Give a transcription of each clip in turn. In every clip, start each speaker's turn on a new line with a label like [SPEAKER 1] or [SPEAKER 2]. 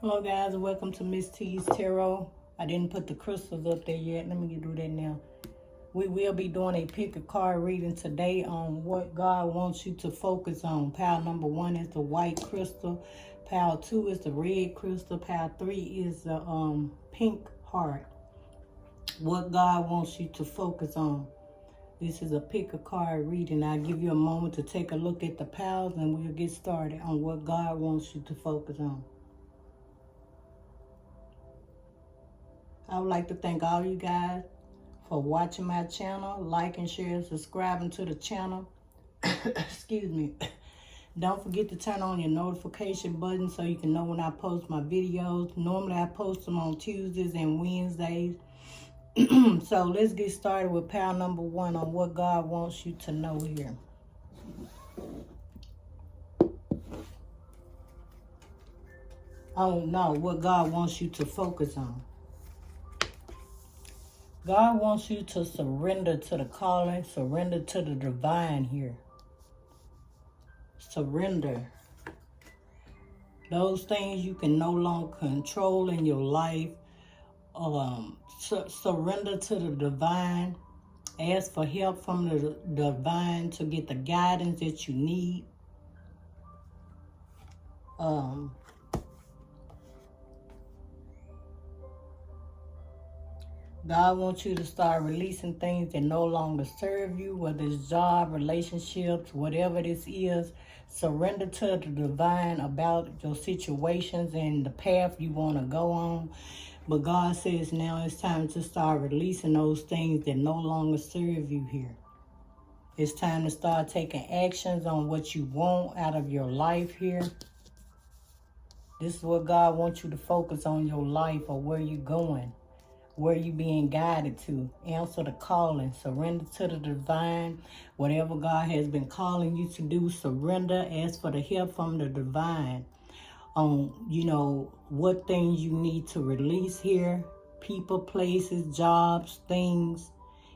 [SPEAKER 1] Hello guys, welcome to Miss T's Tarot. I didn't put the crystals up there yet. Let me do that now. We will be doing a pick a card reading today on what God wants you to focus on. Pile number 1 is the white crystal. Pile 2 is the red crystal. Pile 3 is the pink heart. What God wants you to focus on. This is a pick a card reading. I'll give you a moment to take a look at the piles and we'll get started on what God wants you to focus on. I would like to thank all you guys for watching my channel, liking, sharing, subscribing to the channel. Excuse me. Don't forget to turn on your notification button so you can know when I post my videos. Normally I post them on Tuesdays and Wednesdays. So let's get started with pile number 1 on what God wants you to know here. Oh no, what God wants you to focus on. God wants you to surrender to the calling, surrender to the divine here. Surrender. Those things you can no longer control in your life. Surrender to the divine. Ask for help from the divine to get the guidance that you need. God wants you to start releasing things that no longer serve you, whether it's job, relationships, whatever this is. Surrender to the divine about your situations and the path you want to go on. But God says now it's time to start releasing those things that no longer serve you here. It's time to start taking actions on what you want out of your life here. This is what God wants you to focus on, your life or where you're going. Where you being guided to. Answer the calling. Surrender to the divine. Whatever God has been calling you to do, surrender. Ask for the help from the divine on, what things you need to release here. People, places, jobs, things.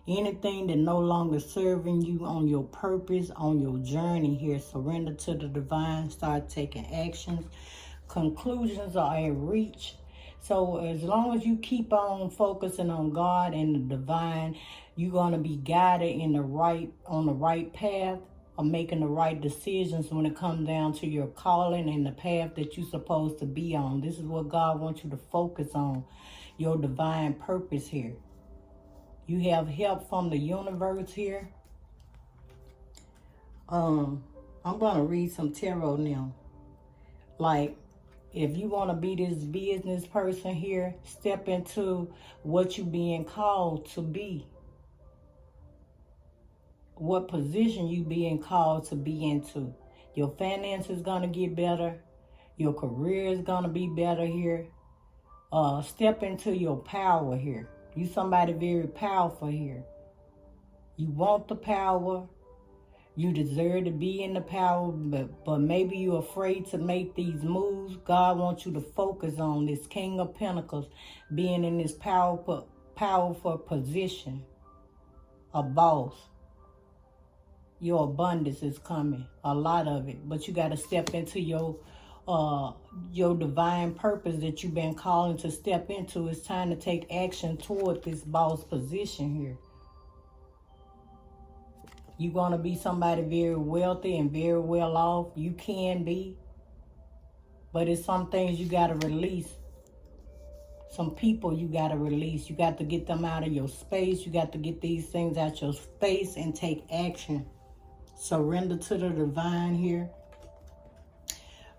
[SPEAKER 1] Anything that no longer serving you on your purpose, on your journey here. Surrender to the divine. Start taking actions. Conclusions are in reach. So as long as you keep on focusing on God and the divine, you're going to be guided on the right path of making the right decisions when it comes down to your calling and the path that you're supposed to be on. This is what God wants you to focus on, your divine purpose here. You have help from the universe here. I'm going to read some tarot now. If you want to be this business person here, step into what you're being called to be. What position you being called to be into. Your finances is going to get better. Your career is going to be better here. Step into your power here. You somebody very powerful here. You want the power. You deserve to be in the power, but maybe you're afraid to make these moves. God wants you to focus on this King of Pentacles, being in this powerful position, a boss. Your abundance is coming, a lot of it, but you got to step into your divine purpose that you've been calling to step into. It's time to take action toward this boss position here. You're going to be somebody very wealthy and very well off. You can be. But it's some things you got to release. Some people you got to release. You got to get them out of your space. You got to get these things out your space and take action. Surrender to the divine here.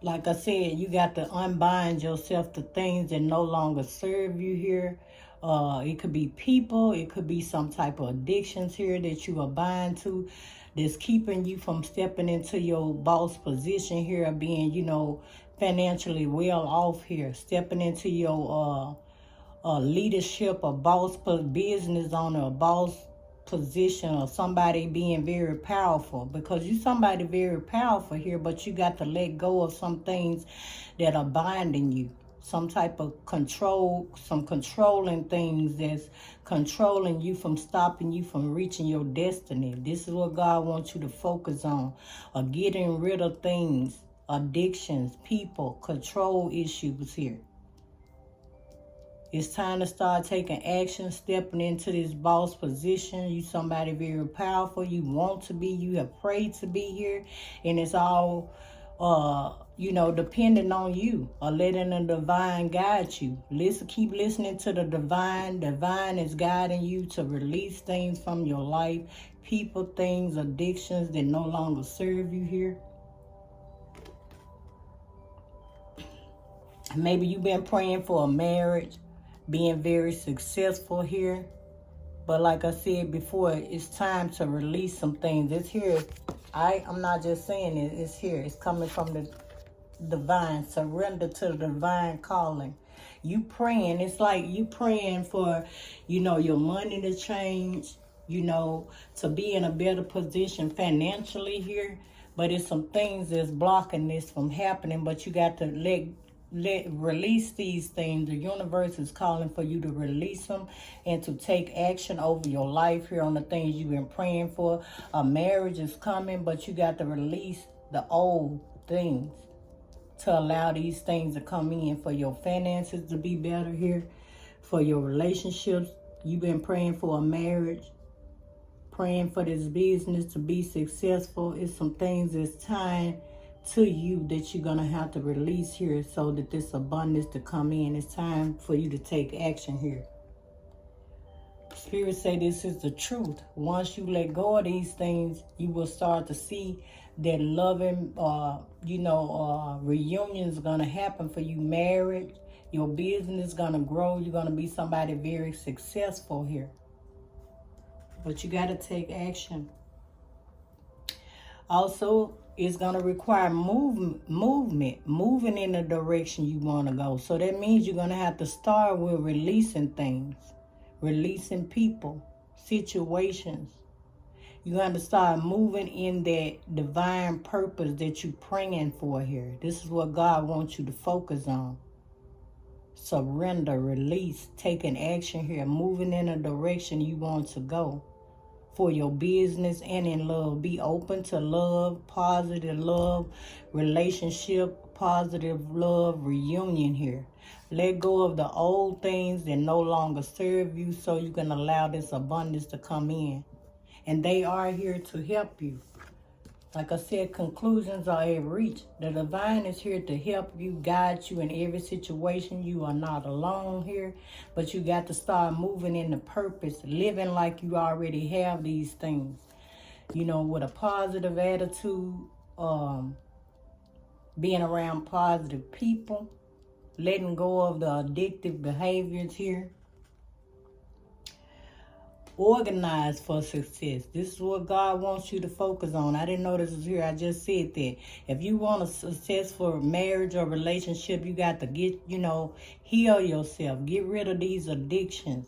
[SPEAKER 1] Like I said, you got to unbind yourself to things that no longer serve you here. It could be people. It could be some type of addictions here that you are bind to that's keeping you from stepping into your boss position here, being, financially well off here. Stepping into your leadership, a boss business owner, a boss position, or somebody being very powerful, because you somebody very powerful here, but you got to let go of some things that are binding you. Some type of control, some controlling things that's controlling you from stopping you from reaching your destiny. This is what God wants you to focus on. Getting rid of things, addictions, people, control issues here. It's time to start taking action, stepping into this boss position. You somebody very powerful. You want to be. You have prayed to be here. And it's all, depending on you or letting the divine guide you. Keep listening to the divine. Divine is guiding you to release things from your life. People, things, addictions that no longer serve you here. Maybe you've been praying for a marriage, being very successful here. But like I said before, it's time to release some things. It's here. I'm not just saying it. It's here. It's coming from the divine. Surrender to the divine calling. You praying. It's like you praying for, your money to change, to be in a better position financially here. But it's some things that's blocking this from happening. But you got to release these things. The universe is calling for you to release them and to take action over your life here on the things you've been praying for. A marriage is coming, but you got to release the old things to allow these things to come in, for your finances to be better here, for your relationships. You've been praying for a marriage, praying for this business to be successful. It's some things that's time to you that you're going to have to release here so that this abundance to come in. It's time for you to take action here. Spirit say this is the truth. Once you let go of these things, you will start to see that loving, reunions going to happen for you. Marriage, your business is going to grow. You're going to be somebody very successful here. But you got to take action. Also, it's going to require movement, moving in the direction you want to go. So that means you're going to have to start with releasing things, releasing people, situations. You're going to start moving in that divine purpose that you're praying for here. This is what God wants you to focus on. Surrender, release, taking action here, moving in a direction you want to go. For your business and in love. Be open to love, positive love, relationship, positive love, reunion here. Let go of the old things that no longer serve you so you can allow this abundance to come in. And they are here to help you. Like I said, conclusions are at reach. The divine is here to help you, guide you in every situation. You are not alone here, but you got to start moving in the purpose, living like you already have these things. With a positive attitude, being around positive people, letting go of the addictive behaviors here. Organize for success. This is what God wants you to focus on. I didn't know this was here. I just said that. If you want a successful marriage or relationship, you got to heal yourself. Get rid of these addictions.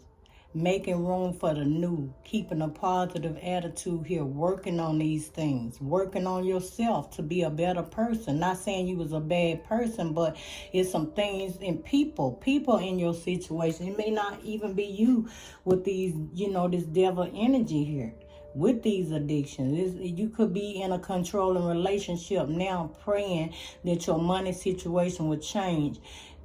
[SPEAKER 1] Making room for the new. Keeping a positive attitude here. Working on these things. Working on yourself to be a better person. Not saying you was a bad person, but it's some things in people in your situation. It may not even be you with these, this devil energy here. With these addictions, you could be in a controlling relationship now, praying that your money situation would change.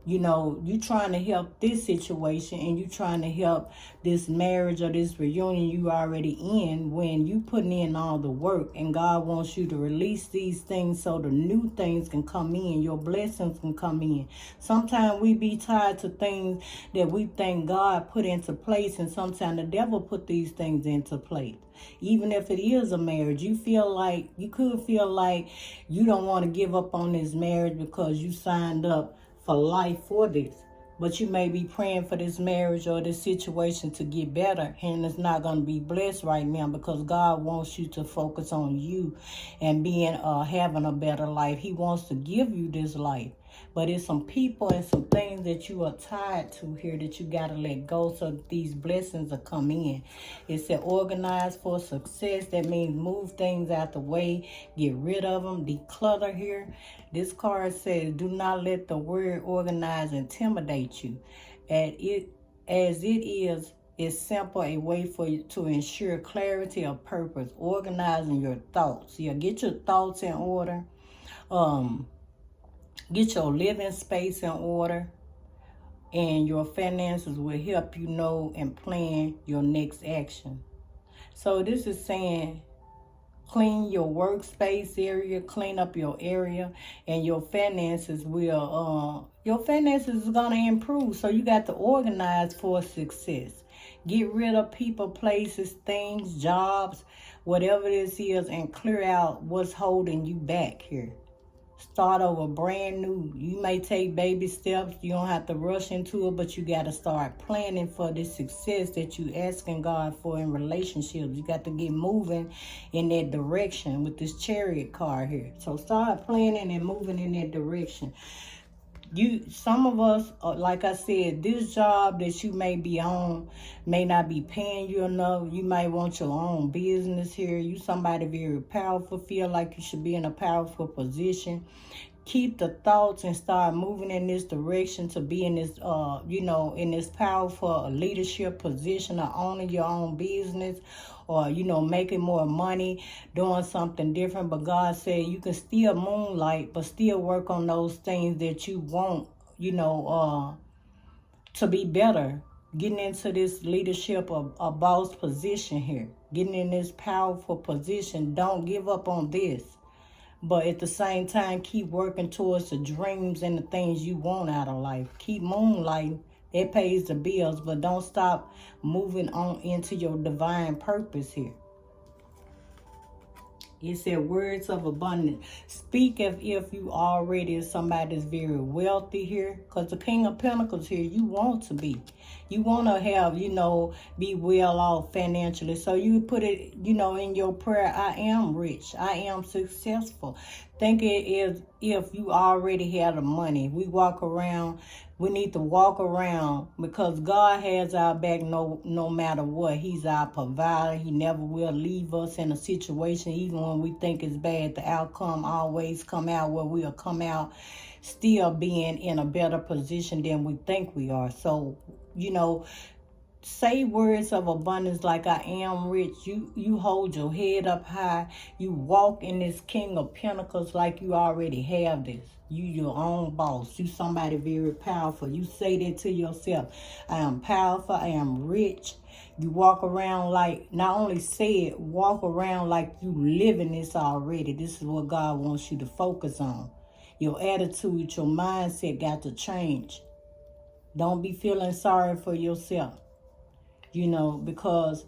[SPEAKER 1] You trying to help this situation and you trying to help this marriage or this reunion you already in, when you putting in all the work, and God wants you to release these things so the new things can come in, your blessings can come in. Sometimes we be tied to things that we think God put into place, and sometimes the devil put these things into place. Even if it is a marriage, you could feel like you don't want to give up on this marriage because you signed up for life for this. But you may be praying for this marriage or this situation to get better, and it's not going to be blessed right now because God wants you to focus on you and having a better life. He wants to give you this life. But it's some people and some things that you are tied to here that you got to let go so that these blessings will come in. It said organize for success. That means move things out the way, get rid of them, declutter here. This card says do not let the word organize intimidate you. As it is, it's simple, a way for you to ensure clarity of purpose, organizing your thoughts. Get your thoughts in order. Get your living space in order. and your finances will help you know and plan your next action. So this is saying clean your workspace area, clean up your area, and your finances is gonna improve. So you got to organize for success. Get rid of people, places, things, jobs, whatever this is, and clear out what's holding you back here. Start over brand new. You may take baby steps. You don't have to rush into it, but you got to start planning for the success that you asking God for in relationships. You got to get moving in that direction with this Chariot card here. So start planning and moving in that direction. Some of us, like I said, this job that you may be on may not be paying you enough. You might want your own business here. You somebody very powerful, feel like you should be in a powerful position. Keep the thoughts and start moving in this direction to be in this, in this powerful leadership position of owning your own business, or, making more money, doing something different. But God said you can still moonlight, but still work on those things that you want, to be better. Getting into this leadership of a boss position here. Getting in this powerful position. Don't give up on this. But at the same time, keep working towards the dreams and the things you want out of life. Keep moonlighting. It pays the bills, but don't stop moving on into your divine purpose here. It said words of abundance. Speak as if you already is somebody that's very wealthy here. Because the King of Pentacles here, you want to be. You want to have, be well off financially. So you put it, in your prayer, I am rich. I am successful. Think it is if you already have the money. We need to walk around because God has our back no matter what. He's our provider. He never will leave us in a situation, even when we think it's bad. The outcome always come out where we'll come out still being in a better position than we think we are. So, say words of abundance like I am rich. You hold your head up high. You walk in this King of Pentacles like you already have this. You your own boss. You somebody very powerful. You say that to yourself. I am powerful. I am rich. You walk around like, not only say it, walk around like you living this already. This is what God wants you to focus on. Your attitude, your mindset got to change. Don't be feeling sorry for yourself. Because,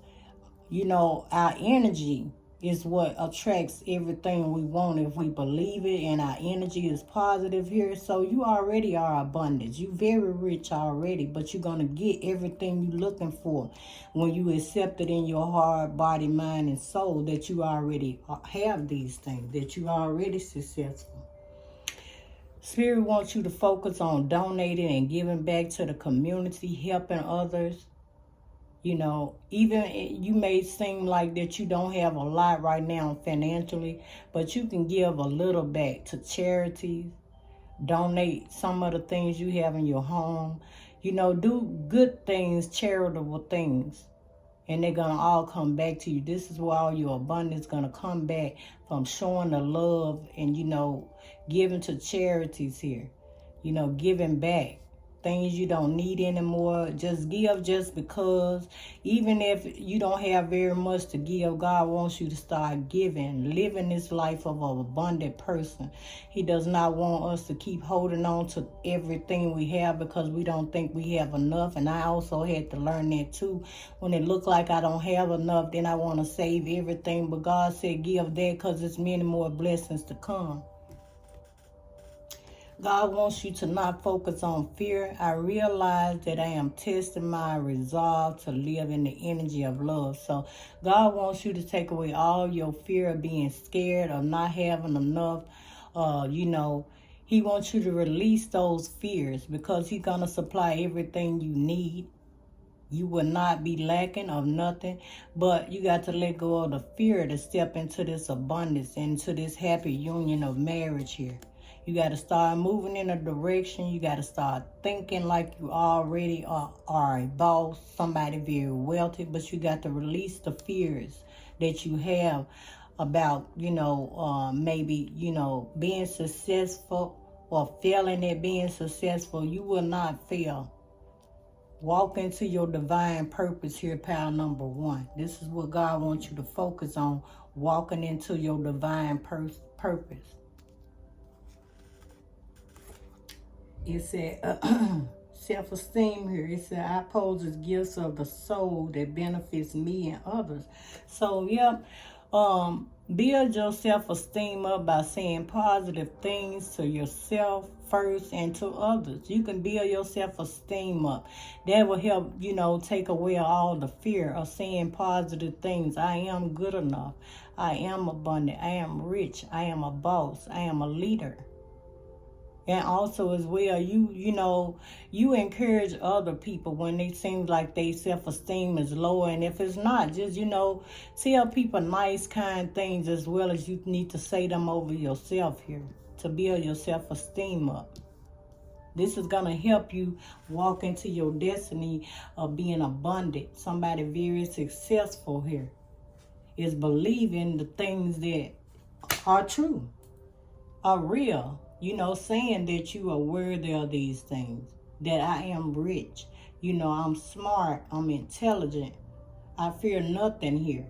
[SPEAKER 1] our energy is what attracts everything we want if we believe it, and our energy is positive here. So you already are abundant. You very rich already, but you're going to get everything you're looking for when you accept it in your heart, body, mind, and soul that you already have these things, that you are already successful. Spirit wants you to focus on donating and giving back to the community, helping others. Even you may seem like that you don't have a lot right now financially, but you can give a little back to charities, donate some of the things you have in your home, do good things, charitable things, and they're going to all come back to you. This is where all your abundance is going to come back from showing the love and, giving to charities here, giving back. Things you don't need anymore. Just give just because. Even if you don't have very much to give, God wants you to start giving, living this life of an abundant person. He does not want us to keep holding on to everything we have because we don't think we have enough. And I also had to learn that too. When it looked like I don't have enough, then I want to save everything. But God said give that because there's many more blessings to come. God wants you to not focus on fear. I realize that I am testing my resolve to live in the energy of love. So God wants you to take away all your fear of being scared, of not having enough. He wants you to release those fears because he's going to supply everything you need. You will not be lacking of nothing, but you got to let go of the fear to step into this abundance, into this happy union of marriage here. You got to start moving in a direction. You got to start thinking like you already are a boss, somebody very wealthy, but you got to release the fears that you have about, maybe, being successful or failing at being successful. You will not fail. Walk into your divine purpose here, pile number 1. This is what God wants you to focus on, walking into your divine purpose. It said, self-esteem here. It said, I pose gifts of the soul that benefits me and others. So, yep. Build your self-esteem up by saying positive things to yourself first and to others. You can build your self-esteem up. That will help, take away all the fear of saying positive things. I am good enough. I am abundant. I am rich. I am a boss. I am a leader. And also as well, you encourage other people when they seem like their self-esteem is low. And if it's not, just, tell people nice, kind things as well as you need to say them over yourself here to build your self-esteem up. This is going to help you walk into your destiny of being abundant. Somebody very successful here is believing the things that are true, are real. Saying that you are worthy of these things, that I am rich, I'm smart, I'm intelligent, I fear nothing here.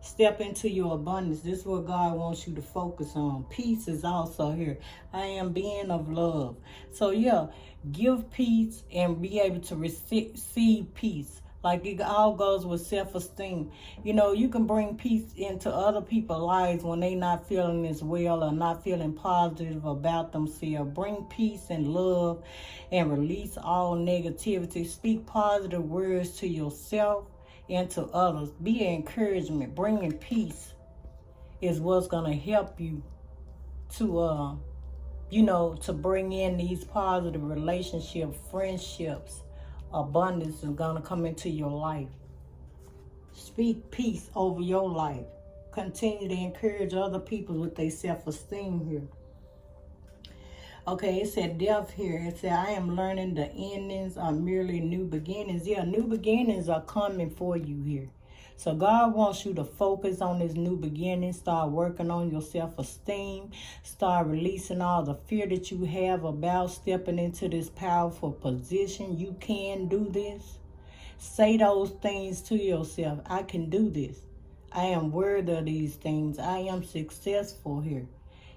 [SPEAKER 1] Step into your abundance. This is what God wants you to focus on. Peace is also here. I am being of love. So yeah, give peace and be able to receive peace. Like it all goes with self-esteem. You can bring peace into other people's lives when they not feeling as well or not feeling positive about themselves. Bring peace and love and release all negativity. Speak positive words to yourself and to others. Be an encouragement. Bringing peace is what's going to help you to, to bring in these positive relationships, friendships. Abundance is going to come into your life. Speak peace over your life. Continue to encourage other people with their self-esteem here. Okay, it said death here. It said, I am learning the endings are merely new beginnings. Yeah, new beginnings are coming for you here. So God wants you to focus on this new beginning. Start working on your self-esteem. Start releasing all the fear that you have about stepping into this powerful position. You can do this. Say those things to yourself. I can do this. I am worthy of these things. I am successful here.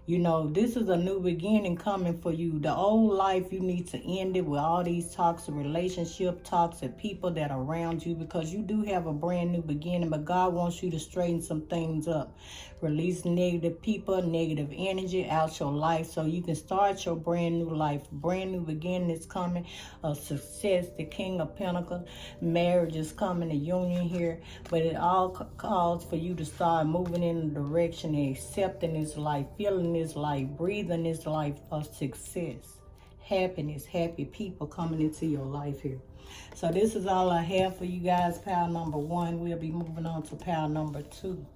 [SPEAKER 1] This is a new beginning coming for you. The old life, you need to end it with all these toxic relationships, toxic people that are around you, because you do have a brand new beginning, but God wants you to straighten some things up. Release negative people, negative energy out your life so you can start your brand new life. Brand new beginning is coming. Success, the King of Pentacles. Marriage is coming, a union here. But it all calls for you to start moving in the direction and accepting this life, feeling this life, breathing this life of success, happiness, happy people coming into your life here. So this is all I have for you guys, pile number 1. We'll be moving on to pile number 2.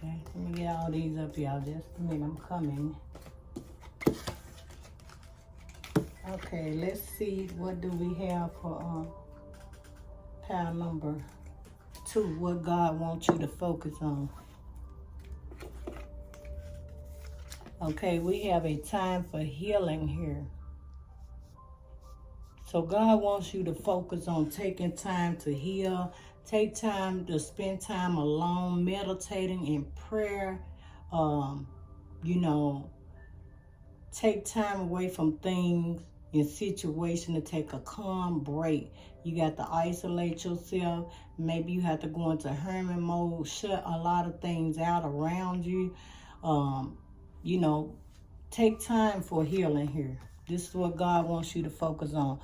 [SPEAKER 1] Okay, let me get all these up, y'all. Just a minute, I'm coming. Okay, let's see, what do we have for pile number 2, what God wants you to focus on. Okay, we have a time for healing here. So God wants you to focus on taking time to heal. Take time to spend time alone, meditating in prayer. Take time away from things and situations to take a calm break. You got to isolate yourself. Maybe you have to go into hermit mode, shut a lot of things out around you. Take time for healing here. This is what God wants you to focus on.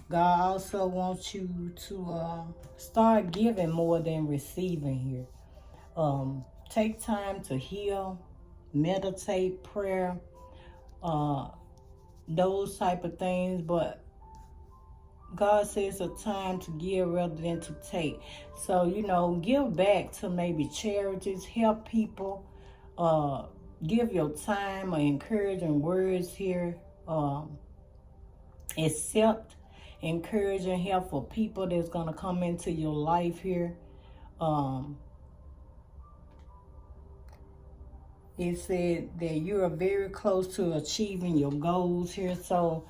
[SPEAKER 1] God also wants you to start giving more than receiving here. Take time to heal, meditate, prayer, those type of things. But God says it's a time to give rather than to take. So, give back to maybe charities, help people, give your time or encouraging words here. Accept encouraging, helpful people that's going to come into your life here. It said that you are very close to achieving your goals here. So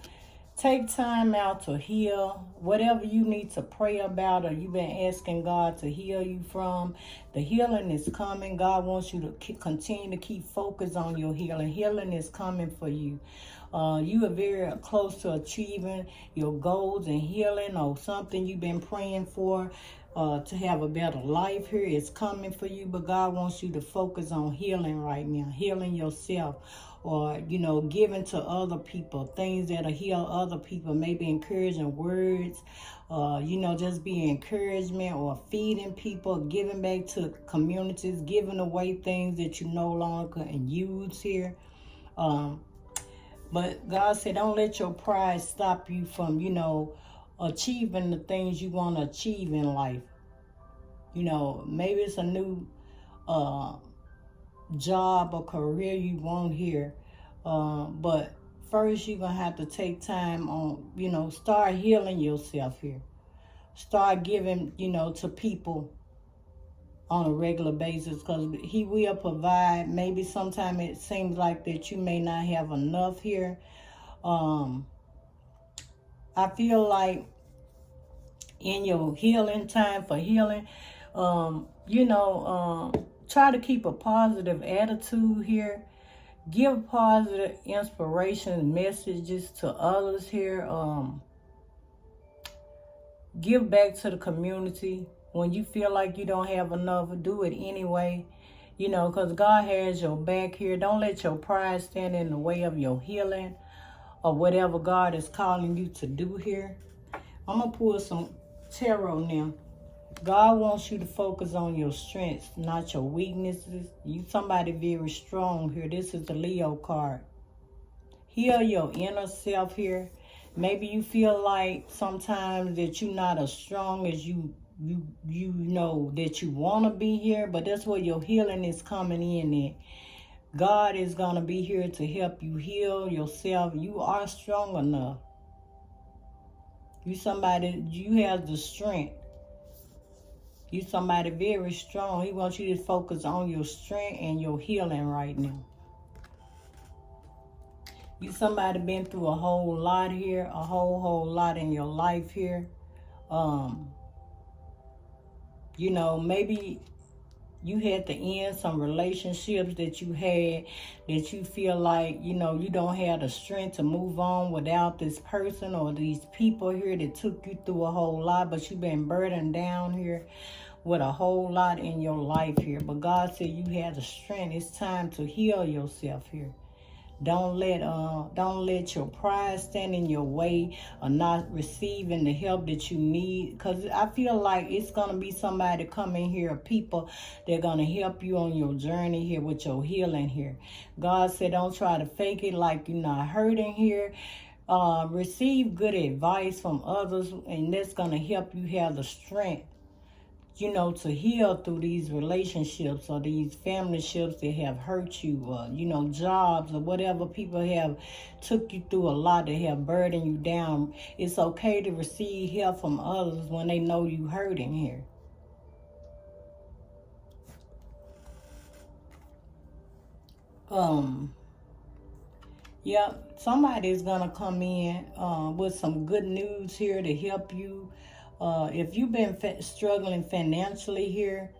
[SPEAKER 1] take time out to heal. Whatever you need to pray about or you've been asking God to heal you from, the healing is coming. God wants you to continue to keep focus on your healing. Healing is coming for you. You are very close to achieving your goals and healing or something you've been praying for. To have a better life here is coming for you, but God wants you to focus on healing right now, healing yourself, or giving to other people things that'll heal other people, maybe encouraging words, just be encouragement, or feeding people, giving back to communities, giving away things that you no longer can use here. But God said, don't let your pride stop you from, achieving the things you want to achieve in life. Maybe it's a new job or career you want here. But first you're going to have to take time on, start healing yourself here. Start giving, to people on a regular basis, because he will provide. Maybe sometimes it seems like that you may not have enough here. I feel like in your healing time for healing, try to keep a positive attitude here. Give positive inspiration messages to others here. Give back to the community. When you feel like you don't have enough, do it anyway. Because God has your back here. Don't let your pride stand in the way of your healing or whatever God is calling you to do here. I'm going to pull some tarot now. God wants you to focus on your strengths, not your weaknesses. You somebody very strong here. This is the Leo card. Heal your inner self here. Maybe you feel like sometimes that you're not as strong as you know that you want to be here, but that's where your healing is coming in at. God is going to be here to help you heal yourself. You are strong enough. You have the strength. You somebody very strong. He wants you to focus on your strength and your healing right now. You somebody been through a whole lot here, a whole lot in your life here. Maybe you had to end some relationships that you had, that you feel like, you don't have the strength to move on without this person or these people here that took you through a whole lot, but you've been burdened down here with a whole lot in your life here. But God said you have the strength. It's time to heal yourself here. Don't let your pride stand in your way of not receiving the help that you need. Because I feel like it's going to be somebody coming here, people that are going to help you on your journey here with your healing here. God said don't try to fake it like you're not hurting here. Receive good advice from others, and that's going to help you have the strength, to heal through these relationships or these family ships that have hurt you, or, jobs or whatever. People have took you through a lot, that have burdened you down. It's okay to receive help from others when they know you hurting here. Somebody's gonna come in with some good news here to help you. If you've been struggling financially here,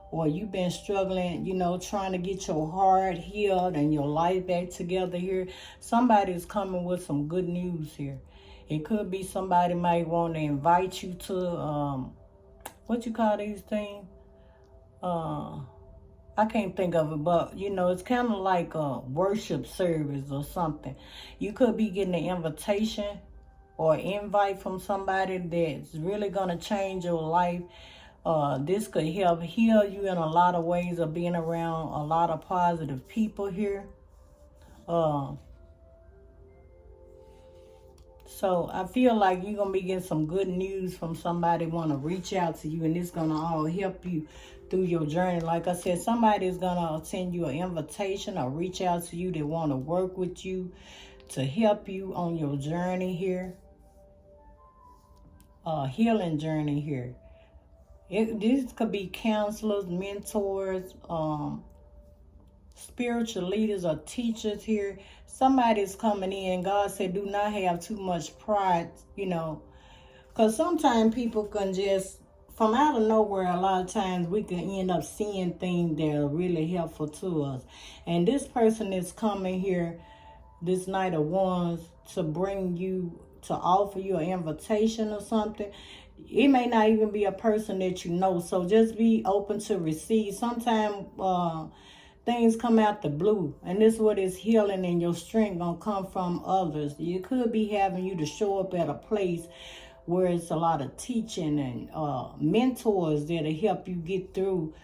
[SPEAKER 1] or you've been struggling, trying to get your heart healed and your life back together here, somebody's coming with some good news here. It could be somebody might want to invite you to, what you call these things? I can't think of it, but, it's kind of like a worship service or something. You could be getting an invitation or invite from somebody that's really going to change your life. This could help heal you in a lot of ways of being around a lot of positive people here. So I feel like you're going to be getting some good news from somebody want to reach out to you, and it's going to all help you through your journey. Like I said, somebody is going to send you an invitation or reach out to you that want to work with you to help you on your journey here, healing journey here. This could be counselors, mentors, spiritual leaders or teachers here. Somebody's coming in. God said, do not have too much pride, because sometimes people can just, from out of nowhere, a lot of times we can end up seeing things that are really helpful to us. And this person is coming here, this Knight of Wands, to bring you, to offer you an invitation or something. It may not even be a person that you know, so just be open to receive. Sometimes things come out the blue, and this is what is healing, and your strength gonna come from others. You could be having you to show up at a place where it's a lot of teaching and mentors that'll help you get through,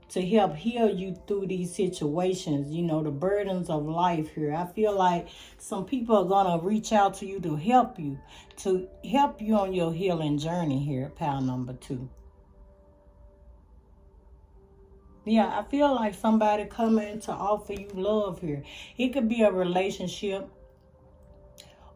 [SPEAKER 1] to help heal you through these situations, the burdens of life here. I feel like some people are going to reach out to you to help you on your healing journey here, pile number 2. Yeah, I feel like somebody coming to offer you love here. It could be a relationship,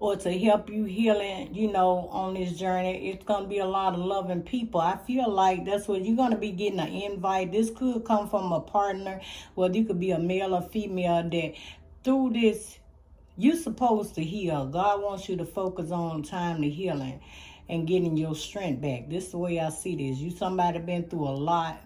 [SPEAKER 1] or to help you healing, on this journey. It's going to be a lot of loving people. I feel like that's what you're going to be getting, an invite. This could come from a partner, whether you could be a male or female, that through this, you're supposed to heal. God wants you to focus on time to healing and getting your strength back. This is the way I see this. You somebody been through a lot,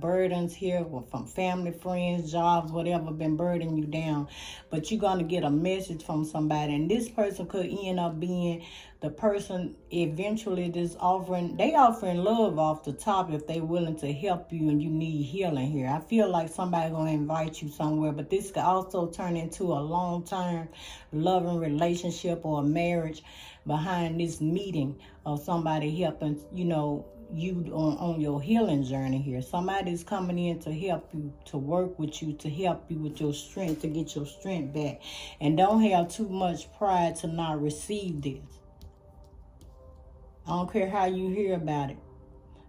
[SPEAKER 1] burdens here from family, friends, jobs, whatever been burdening you down. But you're going to get a message from somebody. And this person could end up being the person eventually that's offering love off the top if they're willing to help you and you need healing here. I feel like somebody going to invite you somewhere. But this could also turn into a long-term loving relationship or a marriage behind this meeting of somebody helping, you on your healing journey here. Somebody's coming in to help you, to work with you, to help you with your strength, to get your strength back. And don't have too much pride to not receive this. I don't care how you hear about it.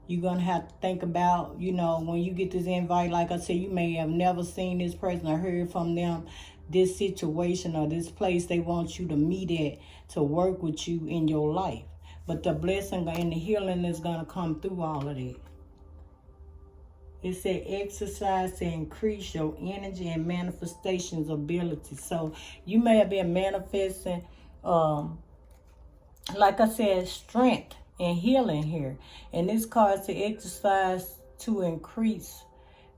[SPEAKER 1] You're going to have to think about, when you get this invite, like I said, you may have never seen this person or heard from them, this situation or this place they want you to meet at to work with you in your life. But the blessing and the healing is going to come through all of that. It said exercise to increase your energy and manifestations ability. So you may have been manifesting, like I said, strength and healing here. And this card to exercise to increase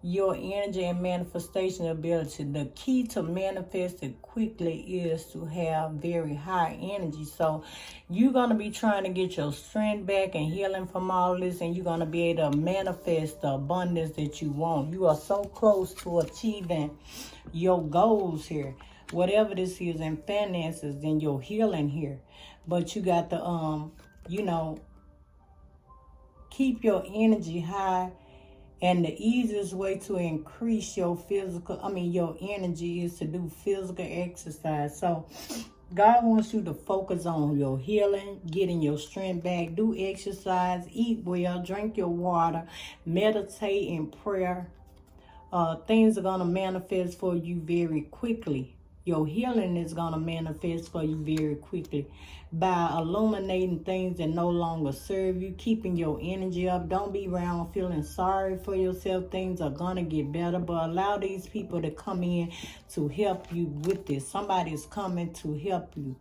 [SPEAKER 1] your energy and manifestation ability. The key to manifest it quickly is to have very high energy. So you're going to be trying to get your strength back and healing from all this, and you're going to be able to manifest the abundance that you want. You are so close to achieving your goals here, whatever this is in finances, in your healing here. But you got to keep your energy high. And the easiest way to increase your energy is to do physical exercise. So God wants you to focus on your healing, getting your strength back, do exercise, eat well, drink your water, meditate in prayer. Things are going to manifest for you very quickly. Your healing is going to manifest for you very quickly by illuminating things that no longer serve you, keeping your energy up. Don't be around feeling sorry for yourself. Things are going to get better, but allow these people to come in to help you with this. Somebody is coming to help you.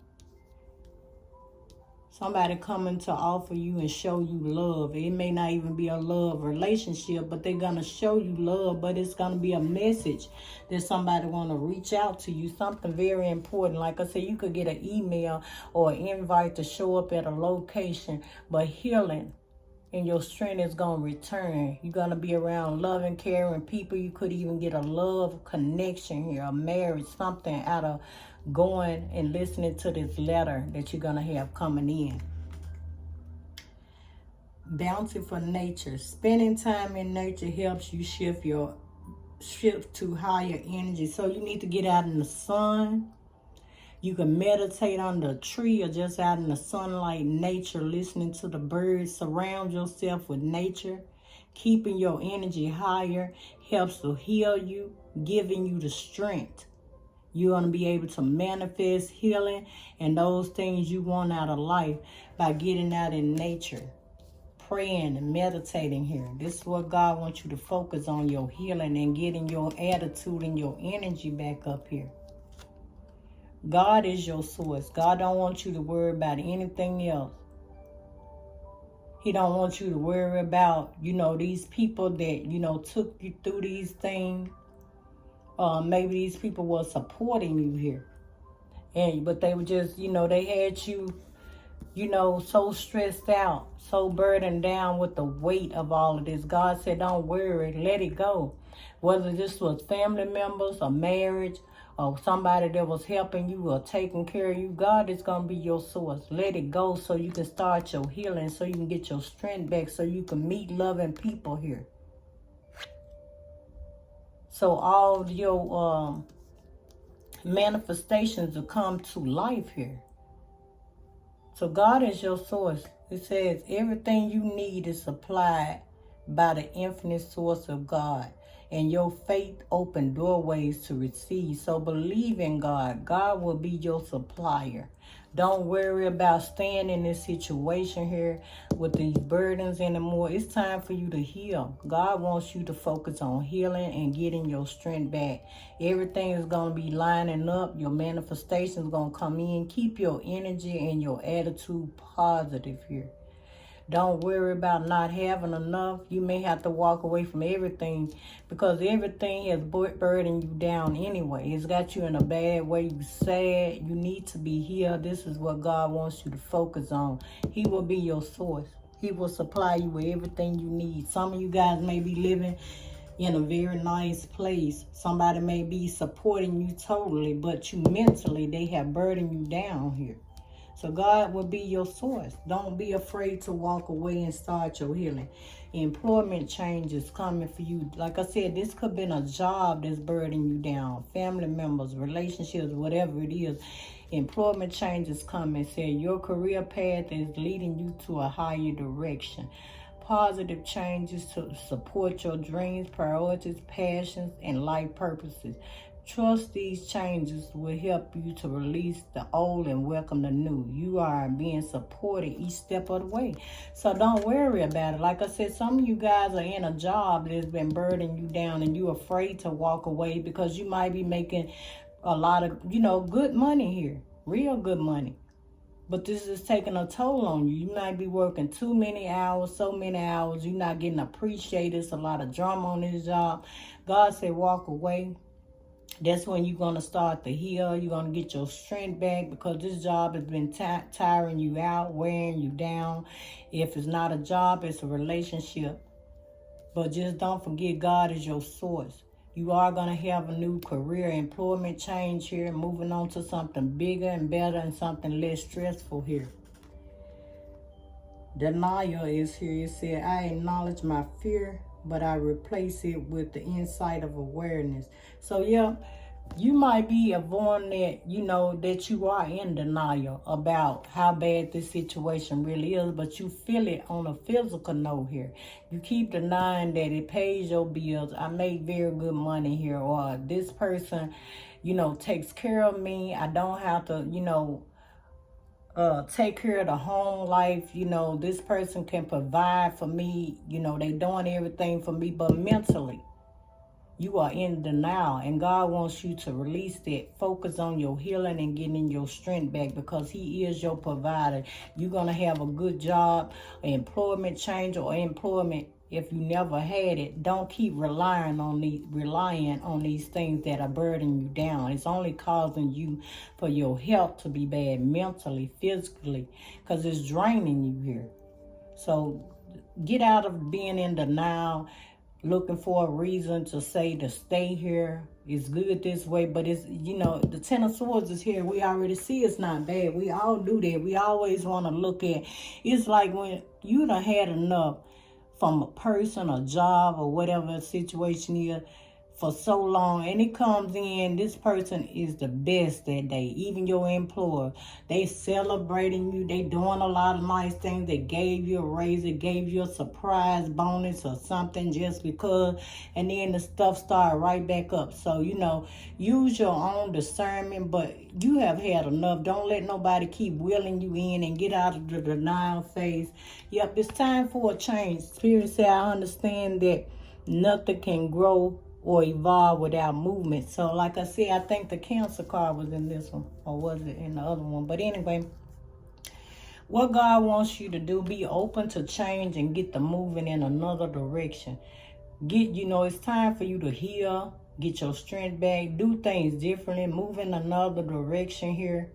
[SPEAKER 1] Somebody coming to offer you and show you love. It may not even be a love relationship, but they're going to show you love. But it's going to be a message that somebody want to reach out to you. Something very important. Like I said, you could get an email or an invite to show up at a location. But healing and your strength is going to return. You're going to be around loving, caring people. You could even get a love connection here, a marriage, something out of going and listening to this letter that you're going to have coming in. Bountiful nature. Spending time in nature helps you shift to higher energy. So you need to get out in the sun. You can meditate under a tree or just out in the sunlight, nature, listening to the birds. Surround yourself with nature. Keeping your energy higher helps to heal you, giving you the strength. You're going to be able to manifest healing and those things you want out of life by getting out in nature, praying and meditating here. This is what God wants you to focus on, your healing and getting your attitude and your energy back up here. God is your source. God don't want you to worry about anything else. He don't want you to worry about, these people that, took you through these things. Maybe these people were supporting you here. But they were just, they had you, so stressed out, so burdened down with the weight of all of this. God said, don't worry, let it go. Whether this was family members or marriage or somebody that was helping you or taking care of you, God is going to be your source. Let it go so you can start your healing, so you can get your strength back, so you can meet loving people here. So all your manifestations will come to life here. So God is your source. It says everything you need is supplied by the infinite source of God. And your faith open doorways to receive. So believe in God. God will be your supplier. Don't worry about staying in this situation here with these burdens anymore. It's time for you to heal. God wants you to focus on healing and getting your strength back. Everything is going to be lining up. Your manifestation is going to come in. Keep your energy and your attitude positive here. Don't worry about not having enough. You may have to walk away from everything because everything has burdened you down anyway. It's got you in a bad way. You're sad. You need to be healed. This is what God wants you to focus on. He will be your source. He will supply you with everything you need. Some of you guys may be living in a very nice place. Somebody may be supporting you totally, but you mentally, they have burdened you down here. So God will be your source. Don't be afraid to walk away and start your healing. Employment change is coming for you. Like I said, this could have been a job that's burdening you down. Family members, relationships, whatever it is. Employment change is coming. Say your career path is leading you to a higher direction. Positive changes to support your dreams, priorities, passions, and life purposes. Trust these changes will help you to release the old and welcome the new. You are being supported each step of the way. So don't worry about it. Like I said, some of you guys are in a job that's been burdening you down and you're afraid to walk away because you might be making a lot of, good money here. Real good money. But this is taking a toll on you. You might be working too many hours, so many hours. You're not getting appreciated. It's a lot of drama on this job. God said walk away. That's when you're going to start to heal. You're going to get your strength back because this job has been tiring you out, wearing you down. If it's not a job, it's a relationship. But just don't forget God is your source. You are going to have a new career, employment change here, moving on to something bigger and better and something less stressful here. Denial is here. It said, I acknowledge my fear, but I replace it with the insight of awareness. So, yeah, you might be avoiding that, that you are in denial about how bad this situation really is, but you feel it on a physical note here. You keep denying that it pays your bills. I make very good money here, or this person, takes care of me. I don't have to, take care of the home life. This person can provide for me. They doing everything for me, but mentally, you are in denial, and God wants you to release that. Focus on your healing and getting your strength back because He is your provider. You're going to have a good job, employment change, or employment if you never had it. Don't keep relying on these things that are burdening you down. It's only causing you for your health to be bad mentally, physically, because it's draining you here. So get out of being in denial, looking for a reason to say to stay here. It's good this way, but it's, the Ten of Swords is here. We already see it's not bad. We all do that. We always want to look at, it's like when you done had enough from a person, a job, or whatever the situation is, for so long, and it comes in, this person is the best that day. Even your employer, they celebrating you, they doing a lot of nice things. They gave you a raise, they gave you a surprise bonus or something just because, and then the stuff started right back up. So, you know, use your own discernment, but you have had enough. Don't let nobody keep willing you in, and get out of the denial phase. Yep, it's time for a change. Spirit said, I understand that nothing can grow or evolve without movement. So like I said, I think the Cancer card was in this one, or was it in the other one? But anyway, what God wants you to do, be open to change and get the moving in another direction. It's time for you to heal, get your strength back, do things differently, move in another direction here.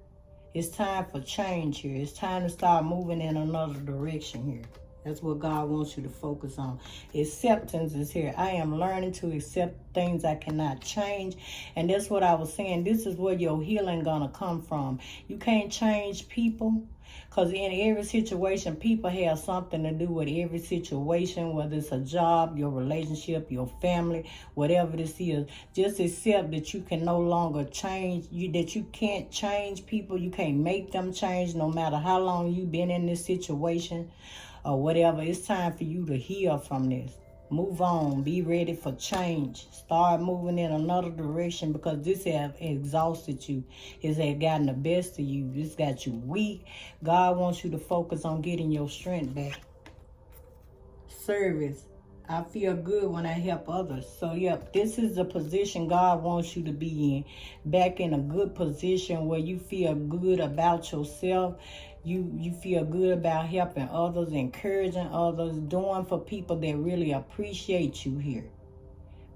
[SPEAKER 1] It's time for change here. It's time to start moving in another direction here. That's what God wants you to focus on. Acceptance is here. I am learning to accept things I cannot change. And that's what I was saying. This is where your healing gonna come from. You can't change people, because in every situation, people have something to do with every situation, whether it's a job, your relationship, your family, whatever this is. Just accept that you can no longer change, that you can't change people. You can't make them change no matter how long you've been in this situation or whatever. It's time for you to heal from this. Move on. Be ready for change. Start moving in another direction, because this has exhausted you. It's has gotten the best of you. This got you weak. God wants you to focus on getting your strength back. Service. I feel good when I help others. So, yep, this is the position God wants you to be in. Back in a good position where you feel good about yourself. You feel good about helping others, encouraging others, doing for people that really appreciate you here.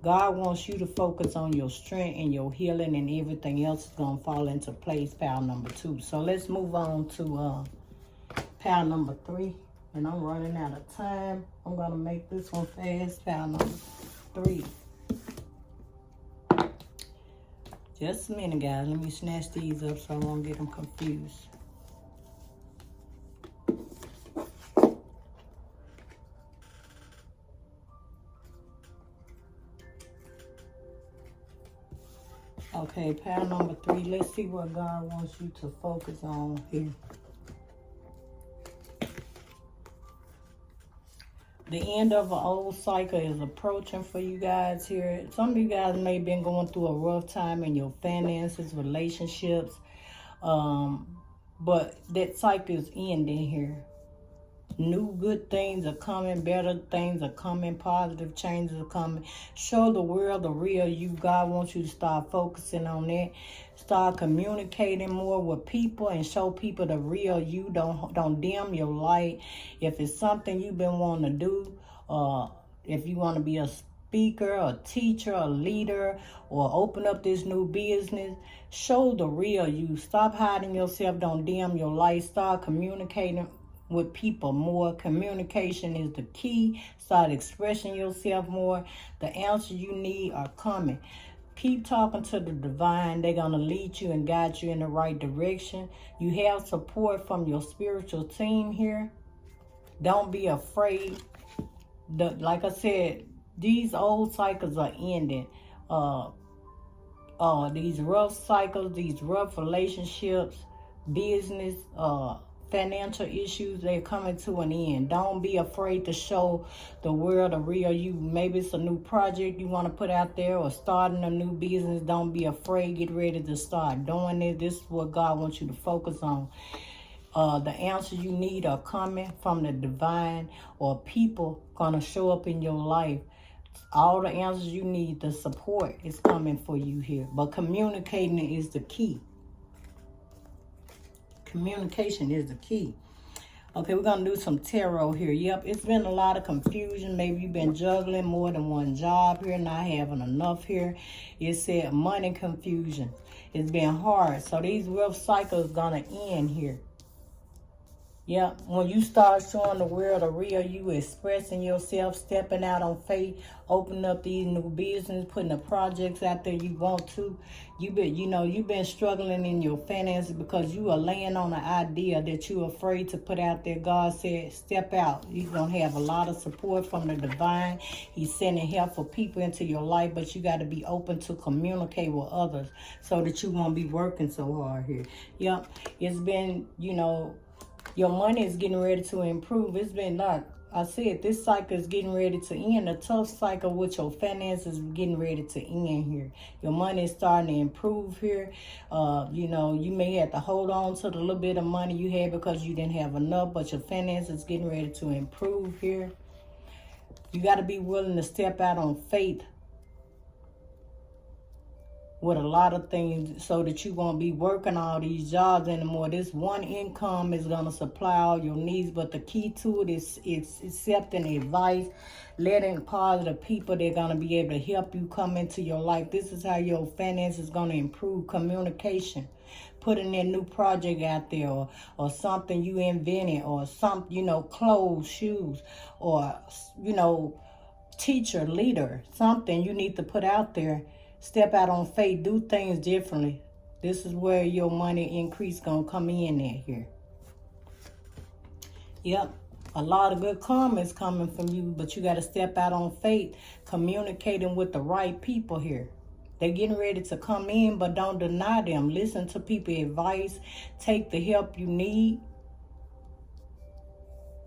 [SPEAKER 1] God wants you to focus on your strength and your healing, and everything else is going to fall into place, pile number 2. So let's move on to pile number 3. And I'm running out of time. I'm going to make this one fast, pile number 3. Just a minute, guys. Let me snatch these up so I won't get them confused. Okay, pile number 3. Let's see what God wants you to focus on here. The end of an old cycle is approaching for you guys here. Some of you guys may have been going through a rough time in your finances, relationships. But that cycle is ending here. New good things are coming, better things are coming, positive changes are coming. Show the world the real you. God wants you to start focusing on that. Start communicating more with people and show people the real you. Don't dim your light. If it's something you've been wanting to do, if you want to be a speaker, a teacher, a leader, or open up this new business, show the real you. Stop hiding yourself. Don't dim your light. Start communicating with people more. Communication is the key. Start expressing yourself more. The answers you need are coming. Keep talking to the divine. They're going to lead you and guide you in the right direction. You have support from your spiritual team here. Don't be afraid. Like I said, these old cycles are ending. These rough cycles, these rough relationships, business, financial issues, they're coming to an end. Don't be afraid to show the world the real you. Maybe it's a new project you want to put out there, or starting a new business. Don't be afraid. Get ready to start doing it. This is what God wants you to focus on. The answers you need are coming from the divine, or people gonna show up in your life. All the answers you need, the support is coming for you here. But communicating is the key. Communication is the key. Okay, we're going to do some tarot here. Yep, it's been a lot of confusion. Maybe you've been juggling more than one job here, not having enough here. It said money confusion. It's been hard. So these rough cycles going to end here. Yeah, when you start showing the world the real you, expressing yourself, stepping out on faith, opening up these new business, putting the projects out there you want to. You've been struggling in your finances because you are laying on an idea that you're afraid to put out there. God said, step out. You're going to have a lot of support from the divine. He's sending helpful people into your life, but you got to be open to communicate with others so that you won't be working so hard here. Yep, it's been, your money is getting ready to improve. It's been like I said, this cycle is getting ready to end. A tough cycle with your finances is getting ready to end here. Your money is starting to improve here. You may have to hold on to the little bit of money you had because you didn't have enough, but your finances is getting ready to improve here. You got to be willing to step out on faith with a lot of things so that you won't be working all these jobs anymore. This one income is going to supply all your needs, but the key to it is accepting advice, letting positive people that are going to be able to help you come into your life. This is how your finances is going to improve. Communication, putting that new project out there, or something you invented, or something, clothes, shoes, or, teacher, leader, something you need to put out there. Step out on faith. Do things differently. This is where your money increase going to come in at here. Yep. A lot of good comments coming from you, but you got to step out on faith, communicating with the right people here. They're getting ready to come in, but don't deny them. Listen to people's advice. Take the help you need.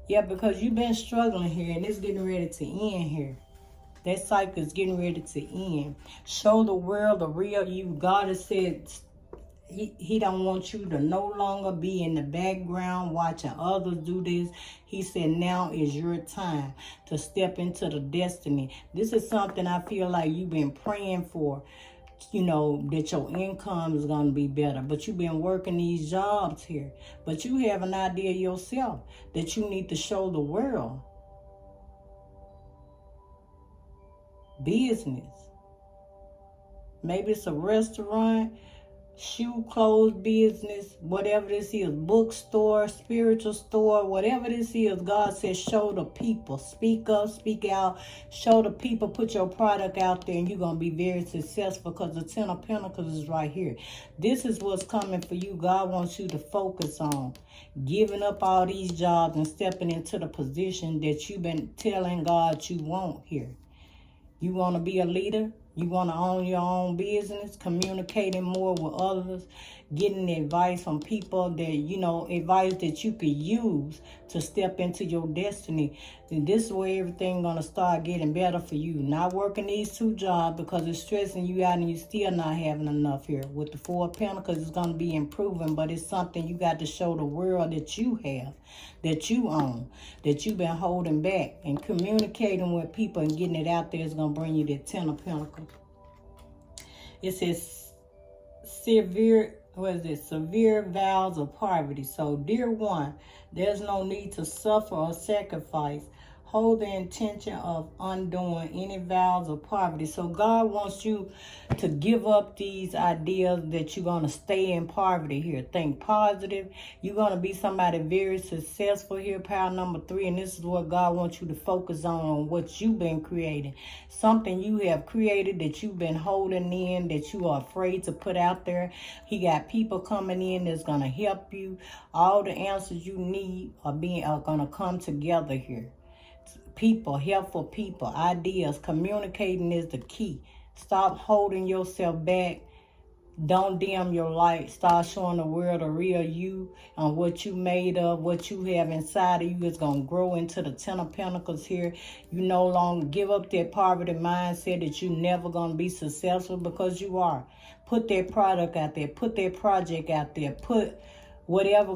[SPEAKER 1] Yeah, because you've been struggling here, and it's getting ready to end here. That cycle is getting ready to end. Show the world the real you. God has said he don't want you to no longer be in the background watching others do this. He said now is your time to step into the destiny. This is something I feel like you've been praying for, that your income is going to be better. But you've been working these jobs here. But you have an idea yourself that you need to show the world. Business. Maybe it's a restaurant, shoe, clothes business, whatever this is, bookstore, spiritual store, whatever this is. God says show the people. Speak up, speak out, show the people, put your product out there, and you're going to be very successful because the Ten of Pentacles is right here. This is what's coming for you. God wants you to focus on giving up all these jobs and stepping into the position that you've been telling God you want here. You want to be a leader? You want to own your own business? Communicating more with others? Getting advice from people that, advice that you could use to step into your destiny. And this is where everything going to start getting better for you. Not working these two jobs because it's stressing you out and you still not having enough here. With the Four of Pentacles, it's going to be improving, but it's something you got to show the world that you have, that you own, that you've been holding back. And communicating with people and getting it out there is going to bring you that Ten of Pentacles. It says severe vows of poverty. So, dear one, there's no need to suffer or sacrifice. Hold the intention of undoing any vows of poverty. So God wants you to give up these ideas that you're going to stay in poverty here. Think positive. You're going to be somebody very successful here, power number 3. And this is what God wants you to focus on what you've been creating. Something you have created that you've been holding in, that you are afraid to put out there. He got people coming in that's going to help you. All the answers you need are going to come together here. People, helpful people, ideas, communicating is the key. Stop holding yourself back. Don't dim your light. Start showing the world the real you and what you made of, what you have inside of you is going to grow into the Ten of Pentacles here. You no longer give up that poverty mindset that you're never going to be successful, because you are. Put that product out there. Put that project out there. Put whatever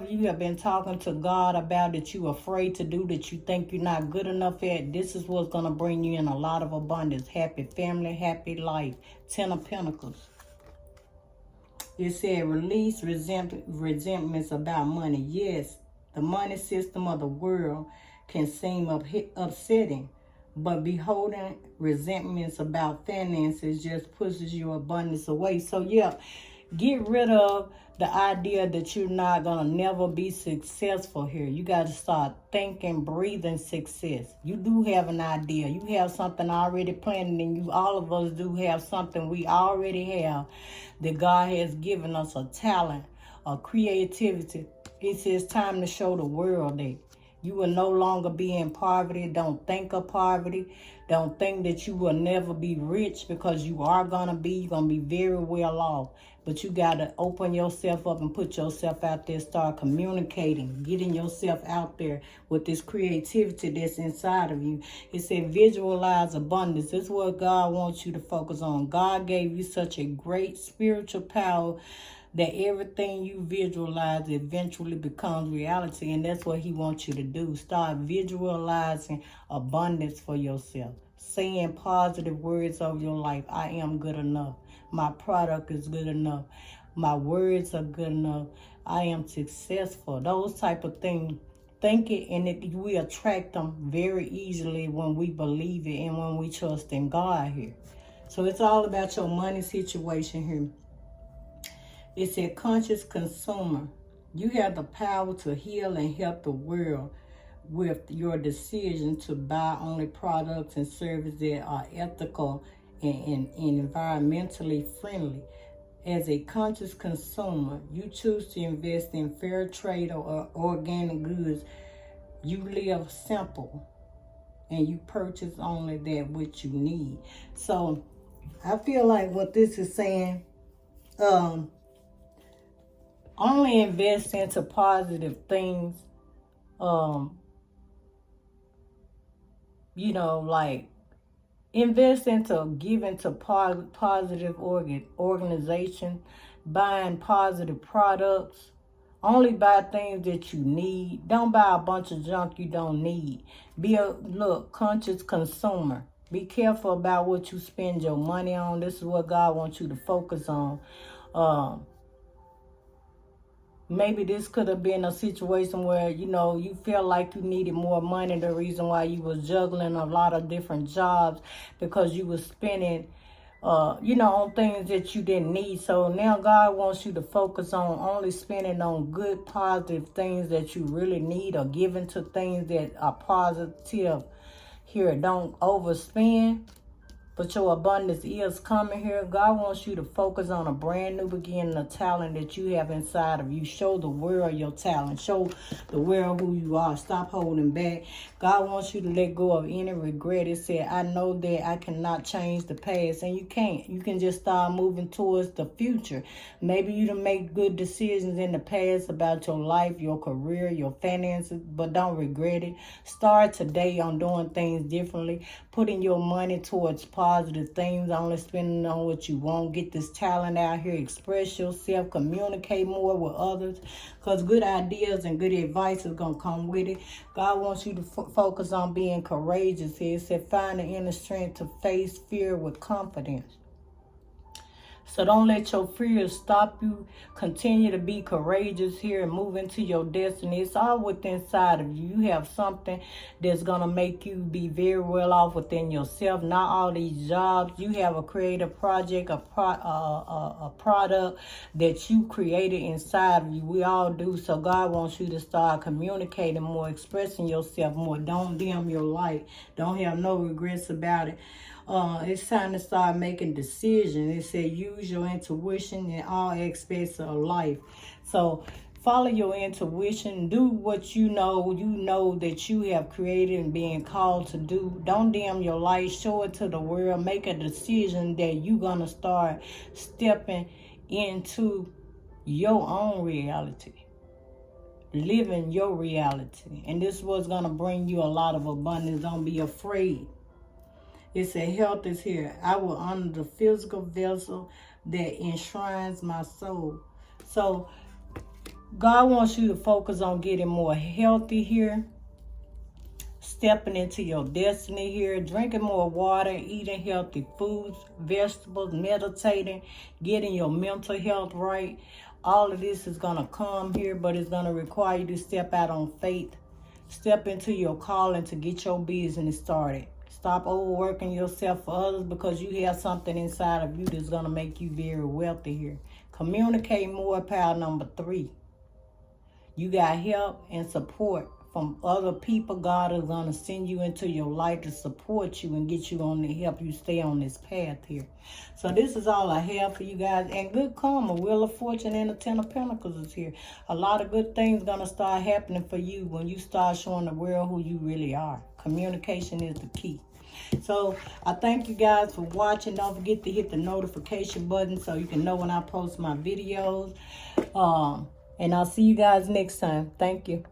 [SPEAKER 1] you have been talking to God about that you're afraid to do, that you think you're not good enough at, this is what's going to bring you in a lot of abundance. Happy family, happy life. Ten of Pentacles. It said release resentments about money. Yes, the money system of the world can seem upsetting, but beholding resentments about finances just pushes your abundance away. So yeah, Get rid of the idea that you're not going to never be successful here. You got to start thinking, breathing success. You do have an idea. You have something already planned in you. All of us do have something we already have that God has given us, a talent, a creativity. It says time to show the world that you will no longer be in poverty. Don't think of poverty. Don't think that you will never be rich, because you are going to be. You're going to be very well off. But you got to open yourself up and put yourself out there. Start communicating. Getting yourself out there with this creativity that's inside of you. It said visualize abundance. That's what God wants you to focus on. God gave you such a great spiritual power that everything you visualize eventually becomes reality. And that's what he wants you to do. Start visualizing abundance for yourself. Saying positive words of your life. I am good enough. My product is good enough. My words are good enough. I am successful. Those type of things. Think it, and we attract them very easily when we believe it and when we trust in God here. So it's all about your money situation here. It's a conscious consumer. You have the power to heal and help the world with your decision to buy only products and services that are ethical and environmentally friendly. As a conscious consumer, you choose to invest in fair trade or organic goods. You live simple and you purchase only that which you need. So I feel like what this is saying, only invest into positive things. Like invest into giving to positive organization, buying positive products. Only buy things that you need. Don't buy a bunch of junk you don't need. Be a conscious consumer. Be careful about what you spend your money on. This is what God wants you to focus on. Maybe this could have been a situation where, you felt like you needed more money. The reason why you was juggling a lot of different jobs, because you was spending, on things that you didn't need. So now God wants you to focus on only spending on good, positive things that you really need, or giving to things that are positive here. Don't overspend. But your abundance is coming here. God wants you to focus on a brand new beginning, a talent that you have inside of you. Show the world your talent. Show the world who you are. Stop holding back. God wants you to let go of any regret. It said, I know that I cannot change the past. And you can't. You can just start moving towards the future. Maybe you done make good decisions in the past about your life, your career, your finances, but don't regret it. Start today on doing things differently. Putting your money towards positive things, only spending on what you want. Get this talent out here, express yourself, communicate more with others, because good ideas and good advice is going to come with it. God wants you to focus on being courageous. He said, find the inner strength to face fear with confidence. So don't let your fears stop you. Continue to be courageous here and move into your destiny. It's all within inside of you. You have something that's going to make you be very well off within yourself. Not all these jobs. You have a creative project, a product that you created inside of you. We all do. So God wants you to start communicating more, expressing yourself more. Don't dim your light. Don't have no regrets about it. It's time to start making decisions. It said use your intuition in all aspects of life. So follow your intuition. Do what you know that you have created and being called to do. Don't dim your light. Show it to the world. Make a decision that you're going to start stepping into your own reality. Living your reality. And this was going to bring you a lot of abundance. Don't be afraid. It said health is here. I will honor the physical vessel that enshrines my soul. So God wants you to focus on getting more healthy here. Stepping into your destiny here. Drinking more water. Eating healthy foods, vegetables, meditating. Getting your mental health right. All of this is going to come here, but it's going to require you to step out on faith. Step into your calling to get your business started. Stop overworking yourself for others, because you have something inside of you that's going to make you very wealthy here. Communicate more, pile number 3. You got help and support from other people. God is going to send you into your life to support you and get you on to help you stay on this path here. So this is all I have for you guys. And good karma, Wheel of Fortune and the 10 of Pentacles is here. A lot of good things going to start happening for you when you start showing the world who you really are. Communication is the key. So I thank you guys for watching. Don't forget to hit the notification button so you can know when I post my videos. And I'll see you guys next time. Thank you.